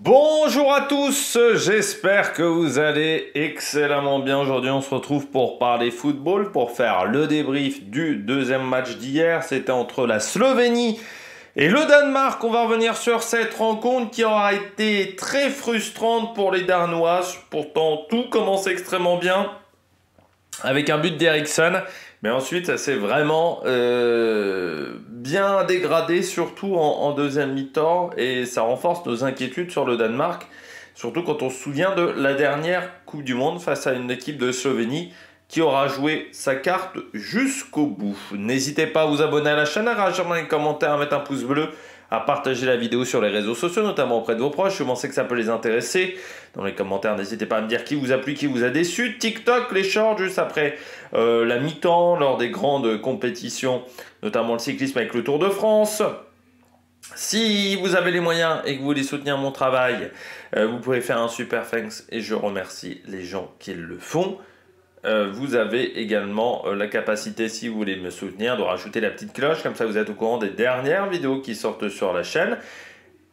Bonjour à tous, j'espère que vous allez excellemment bien. Aujourd'hui on se retrouve pour parler football, pour faire le débrief du deuxième match d'hier. C'était entre la Slovénie et le Danemark. On va revenir sur cette rencontre qui aura été très frustrante pour les Danois. Pourtant tout commence extrêmement bien avec un but d'Eriksson. Mais ensuite, ça s'est vraiment bien dégradé, surtout en deuxième mi-temps, et ça renforce nos inquiétudes sur le Danemark, surtout quand on se souvient de la dernière Coupe du Monde face à une équipe de Slovénie qui aura joué sa carte jusqu'au bout. N'hésitez pas à vous abonner à la chaîne, à réagir dans les commentaires, à mettre un pouce bleu, à partager la vidéo sur les réseaux sociaux, notamment auprès de vos proches. Je pensais que ça peut les intéresser. Dans les commentaires, n'hésitez pas à me dire qui vous a plu, qui vous a déçu. TikTok, les shorts, juste après la mi-temps, lors des grandes compétitions, notamment le cyclisme avec le Tour de France. Si vous avez les moyens et que vous voulez soutenir mon travail, vous pouvez faire un super thanks et je remercie les gens qui le font. Vous avez également la capacité, si vous voulez me soutenir, de rajouter la petite cloche, comme ça vous êtes au courant des dernières vidéos qui sortent sur la chaîne.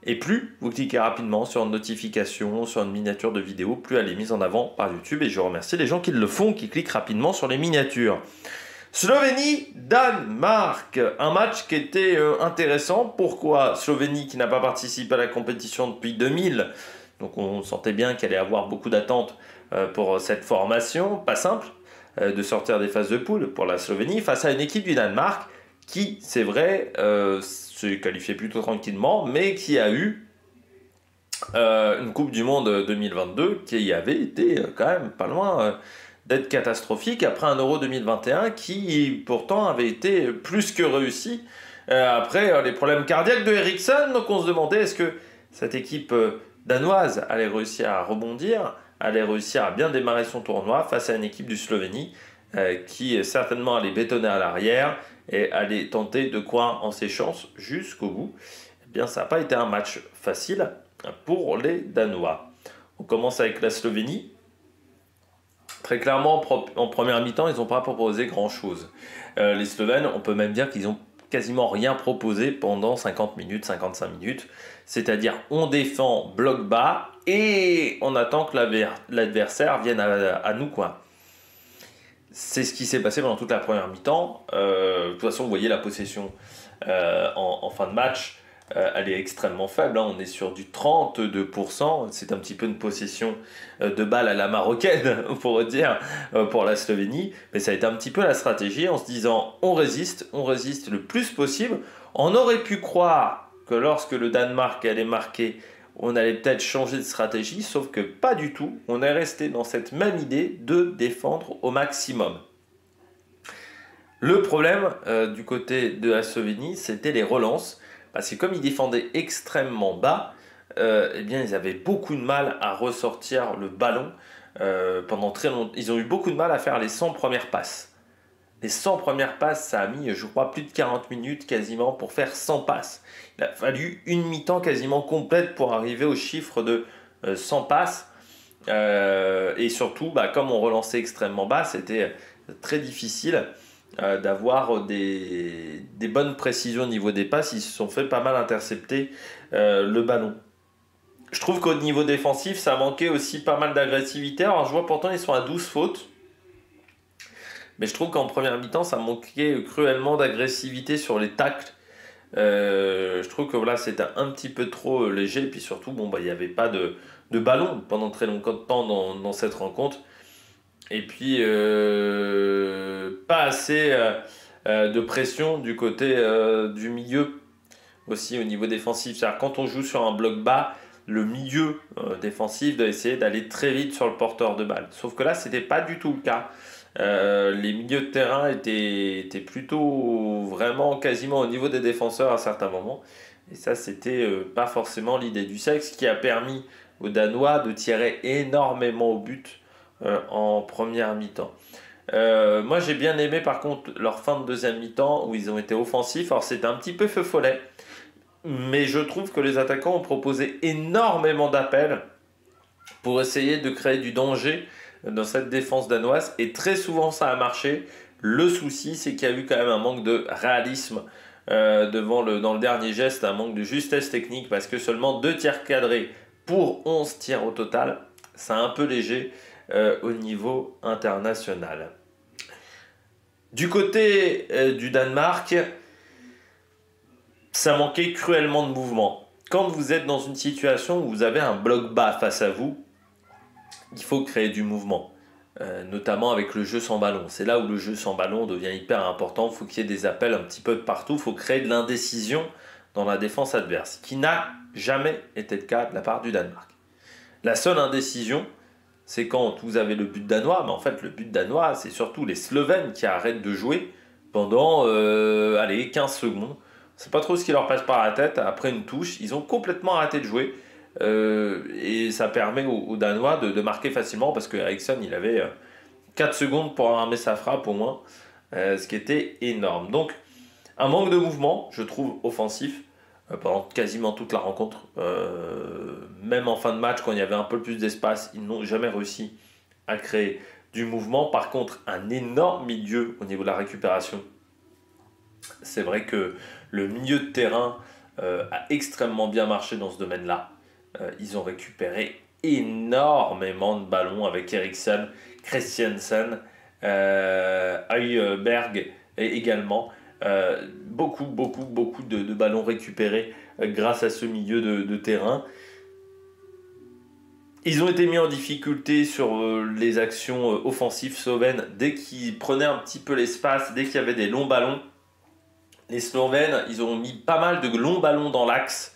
Et plus vous cliquez rapidement sur une notification, sur une miniature de vidéo, plus elle est mise en avant par YouTube. Et je remercie les gens qui le font, qui cliquent rapidement sur les miniatures. Slovénie-Danemark, un match qui était intéressant. Pourquoi Slovénie qui n'a pas participé à la compétition depuis 2000, donc on sentait bien qu'elle allait avoir beaucoup d'attentes pour cette formation, pas simple de sortir des phases de poule pour la Slovénie face à une équipe du Danemark qui, c'est vrai, s'est qualifiée plutôt tranquillement, mais qui a eu une Coupe du Monde 2022 qui avait été quand même pas loin d'être catastrophique après un Euro 2021 qui pourtant avait été plus que réussi après les problèmes cardiaques de Eriksson. Donc on se demandait est-ce que cette équipe danoise allait réussir à rebondir, allait réussir à bien démarrer son tournoi face à une équipe du Slovénie qui certainement allait bétonner à l'arrière et allait tenter de croire en ses chances jusqu'au bout. Eh bien, ça n'a pas été un match facile pour les Danois. On commence avec la Slovénie. Très clairement, en première mi-temps, ils n'ont pas proposé grand-chose. Les Slovènes, on peut même dire qu'ils n'ont quasiment rien proposé pendant 50 minutes, 55 minutes. C'est-à-dire, on défend bloc bas et on attend que l'adversaire vienne à nous, quoi. C'est ce qui s'est passé pendant toute la première mi-temps. De toute façon, vous voyez la possession en fin de match. Elle est extrêmement faible, hein. On est sur du 32%. C'est un petit peu une possession de balle à la marocaine, pour dire, pour la Slovénie. Mais ça a été un petit peu la stratégie en se disant on résiste le plus possible. On aurait pu croire que lorsque le Danemark allait marquer, on allait peut-être changer de stratégie, sauf que pas du tout. On est resté dans cette même idée de défendre au maximum. Le problème du côté de la Slovénie, c'était les relances. Parce que comme ils défendaient extrêmement bas, eh bien, ils avaient beaucoup de mal à ressortir le ballon pendant très longtemps. Ils ont eu beaucoup de mal à faire les 100 premières passes. Les 100 premières passes, ça a mis, je crois, plus de 40 minutes quasiment pour faire 100 passes. Il a fallu une mi-temps quasiment complète pour arriver au chiffre de 100 passes. Et surtout, comme on relançait extrêmement bas, c'était très difficile d'avoir des bonnes précisions au niveau des passes. Ils se sont fait pas mal intercepter le ballon. Je trouve qu'au niveau défensif, ça manquait aussi pas mal d'agressivité. Alors je vois pourtant ils sont à 12 fautes. Mais je trouve qu'en première mi-temps, ça manquait cruellement d'agressivité sur les tacles. Je trouve que voilà, c'était un petit peu trop léger. Et puis surtout, il n'y avait pas de ballon pendant très longtemps de temps dans cette rencontre. Et puis, pas assez de pression du côté du milieu aussi au niveau défensif. C'est-à-dire quand on joue sur un bloc bas, le milieu défensif doit essayer d'aller très vite sur le porteur de balle. Sauf que là, ce n'était pas du tout le cas. Les milieux de terrain étaient plutôt vraiment quasiment au niveau des défenseurs à certains moments. Et ça, c'était pas forcément l'idée du sexe qui a permis aux Danois de tirer énormément au but en première mi-temps. Moi j'ai bien aimé par contre leur fin de deuxième mi-temps où ils ont été offensifs. Alors c'était un petit peu feu follet, mais je trouve que les attaquants ont proposé énormément d'appels pour essayer de créer du danger dans cette défense danoise et très souvent ça a marché. Le souci c'est qu'il y a eu quand même un manque de réalisme dans le dernier geste, un manque de justesse technique parce que seulement 2 tirs cadrés pour 11 tirs au total. C'est un peu léger au niveau international. Du côté du Danemark, ça manquait cruellement de mouvement. Quand vous êtes dans une situation où vous avez un bloc bas face à vous, il faut créer du mouvement, notamment avec le jeu sans ballon. C'est là où le jeu sans ballon devient hyper important. Il faut qu'il y ait des appels un petit peu de partout. Il faut créer de l'indécision dans la défense adverse, qui n'a jamais été le cas de la part du Danemark. La seule indécision, c'est quand vous avez le but danois, mais en fait le but danois, c'est surtout les Slovènes qui arrêtent de jouer pendant 15 secondes. C'est pas trop ce qui leur passe par la tête. Après une touche, ils ont complètement arrêté de jouer. Et ça permet aux Danois de marquer facilement parce que Eriksson, il avait 4 secondes pour armer sa frappe au moins, ce qui était énorme. Donc, un manque de mouvement, je trouve, offensif pendant quasiment toute la rencontre. Même en fin de match, quand il y avait un peu plus d'espace, ils n'ont jamais réussi à créer du mouvement. Par contre, un énorme milieu au niveau de la récupération. C'est vrai que le milieu de terrain a extrêmement bien marché dans ce domaine-là. Ils ont récupéré énormément de ballons avec Eriksson, Christiansen, Højbjerg également. Beaucoup de ballons récupérés grâce à ce milieu de terrain. Ils ont été mis en difficulté sur les actions offensives slovènes dès qu'ils prenaient un petit peu l'espace, dès qu'il y avait des longs ballons. Les Slovènes, ils ont mis pas mal de longs ballons dans l'axe.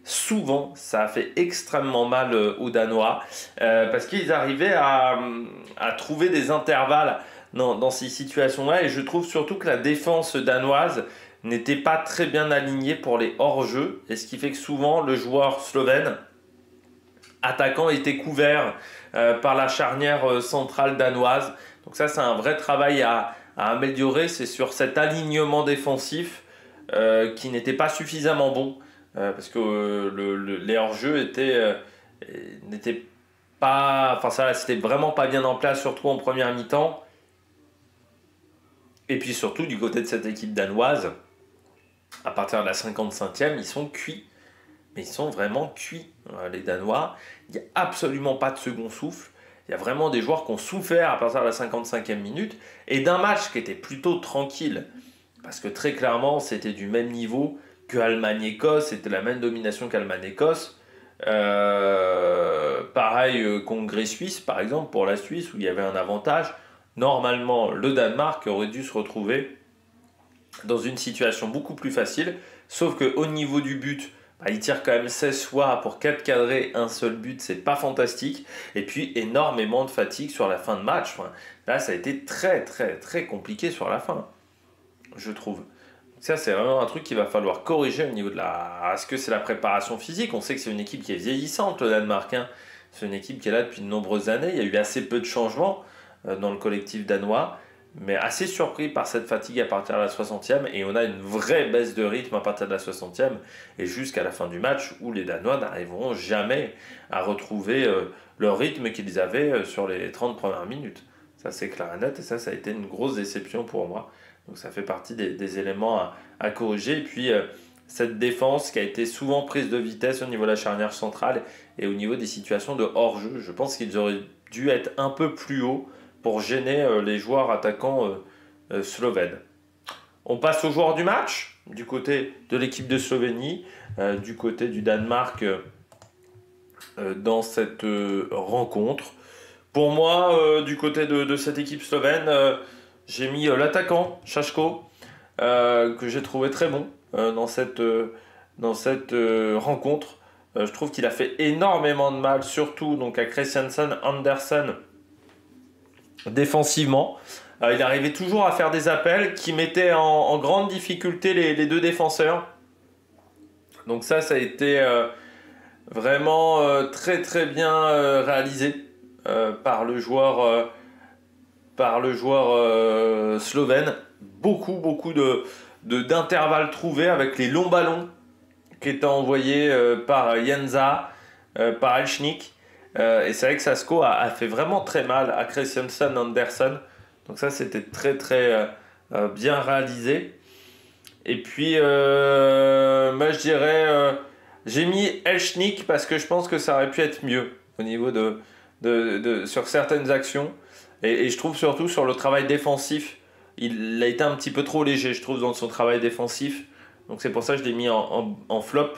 Souvent, ça a fait extrêmement mal aux Danois parce qu'ils arrivaient à trouver des intervalles dans ces situations-là. Et je trouve surtout que la défense danoise n'était pas très bien alignée pour les hors-jeux. Et ce qui fait que souvent, le joueur slovène attaquant était couvert par la charnière centrale danoise. Donc ça, c'est un vrai travail à améliorer. C'est sur cet alignement défensif qui n'était pas suffisamment bon. Parce que les hors-jeux n'étaient pas... Enfin ça, c'était vraiment pas bien en place, surtout en première mi-temps. Et puis surtout, du côté de cette équipe danoise, à partir de la 55e, ils sont cuits. Mais ils sont vraiment cuits, les Danois. Il n'y a absolument pas de second souffle. Il y a vraiment des joueurs qui ont souffert à partir de la 55e minute. Et d'un match qui était plutôt tranquille. Parce que très clairement, c'était du même niveau que Allemagne-Écosse, c'était la même domination qu'Allemagne-Écosse. Pareil, Congrès-Suisse, par exemple, pour la Suisse, où il y avait un avantage. Normalement, le Danemark aurait dû se retrouver dans une situation beaucoup plus facile, sauf qu'au niveau du but, il tire quand même 16 fois pour 4 cadrés, un seul but, c'est pas fantastique. Et puis, énormément de fatigue sur la fin de match. Là, ça a été très, très, très compliqué sur la fin, je trouve. Ça, c'est vraiment un truc qu'il va falloir corriger au niveau de la... Est-ce que c'est la préparation physique? On sait que c'est une équipe qui est vieillissante, le Danemark. C'est une équipe qui est là depuis de nombreuses années. Il y a eu assez peu de changements dans le collectif danois. Mais assez surpris par cette fatigue à partir de la 60e. Et on a une vraie baisse de rythme à partir de la 60e. Et jusqu'à la fin du match où les Danois n'arriveront jamais à retrouver leur rythme qu'ils avaient sur les 30 premières minutes. Ça, c'est clair et net. Et ça a été une grosse déception pour moi. Donc ça fait partie des éléments à corriger. Et puis cette défense qui a été souvent prise de vitesse au niveau de la charnière centrale et au niveau des situations de hors-jeu. Je pense qu'ils auraient dû être un peu plus haut pour gêner les joueurs attaquants slovènes. On passe aux joueurs du match, du côté de l'équipe de Slovénie, du côté du Danemark dans cette rencontre. Pour moi, du côté de cette équipe slovène, j'ai mis l'attaquant, Šaško, que j'ai trouvé très bon dans cette rencontre. Je trouve qu'il a fait énormément de mal, surtout donc, à Christiansen, Andersen, défensivement. Il arrivait toujours à faire des appels qui mettaient en grande difficulté les deux défenseurs. Donc ça a été vraiment très très bien réalisé par le joueur slovène. Beaucoup d'intervalles trouvés avec les longs ballons qui étaient envoyés par Jensa, par Elchnik. Et c'est vrai que Šaško a fait vraiment très mal à Christiansen Andersen. Donc ça, c'était très très bien réalisé. Et puis, moi je J'ai mis Elchnik parce que je pense que ça aurait pu être mieux au niveau sur certaines actions. Et je trouve surtout sur le travail défensif, il a été un petit peu trop léger, je trouve, dans son travail défensif. Donc c'est pour ça que je l'ai mis en flop.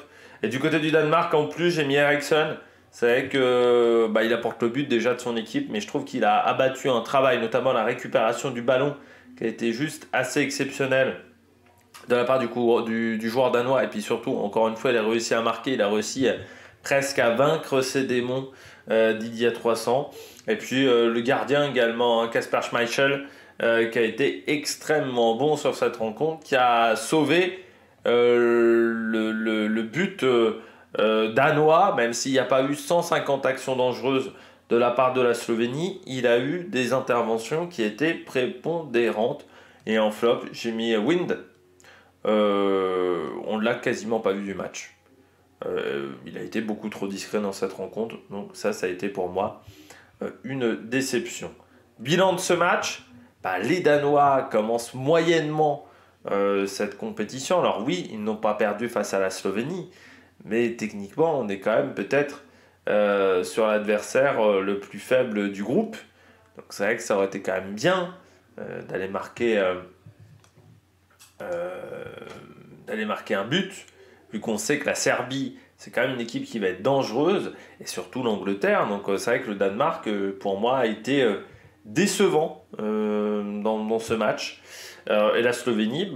Et du côté du Danemark, en plus, j'ai mis Eriksson. C'est vrai que il apporte le but déjà de son équipe, mais je trouve qu'il a abattu un travail, notamment la récupération du ballon, qui a été juste assez exceptionnel de la part du joueur danois. Et puis surtout, encore une fois, il a réussi à marquer, il a réussi presque à vaincre ses démons Didier 300. Et puis le gardien également, Kasper Schmeichel, qui a été extrêmement bon sur cette rencontre, qui a sauvé le but danois, même s'il n'y a pas eu 150 actions dangereuses de la part de la Slovénie, il a eu des interventions qui étaient prépondérantes. Et en flop, j'ai mis Wind. On ne l'a quasiment pas vu du match. Il a été beaucoup trop discret dans cette rencontre, donc ça a été pour moi une déception. Bilan de ce match, les Danois commencent moyennement cette compétition. Alors oui, ils n'ont pas perdu face à la Slovénie, mais techniquement, on est quand même peut-être sur l'adversaire le plus faible du groupe. Donc c'est vrai que ça aurait été quand même bien d'aller marquer un but, vu qu'on sait que la Serbie, c'est quand même une équipe qui va être dangereuse, et surtout l'Angleterre. Donc c'est vrai que le Danemark, pour moi, a été décevant dans ce match. Et la Slovénie,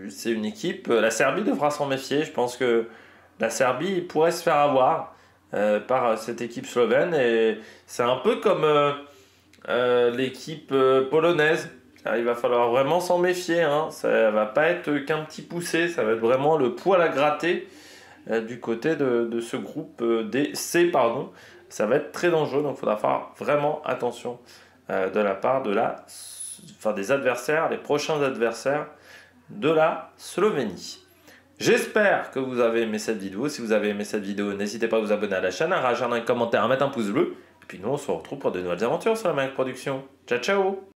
c'est une équipe, la Serbie devra s'en méfier. Je pense que la Serbie pourrait se faire avoir par cette équipe slovène, et c'est un peu comme l'équipe polonaise. Il va falloir vraiment s'en méfier, hein. Ça va pas être qu'un petit poussé, ça va être vraiment le poil à gratter du côté de ce groupe C, pardon. Ça va être très dangereux, donc il faudra faire vraiment attention de la part des adversaires, les prochains adversaires de la Slovénie. J'espère que vous avez aimé cette vidéo. Si vous avez aimé cette vidéo, n'hésitez pas à vous abonner à la chaîne, à réagir dans les commentaires, à mettre un pouce bleu. Et puis nous, on se retrouve pour de nouvelles aventures sur la Maniac Production. Ciao, ciao!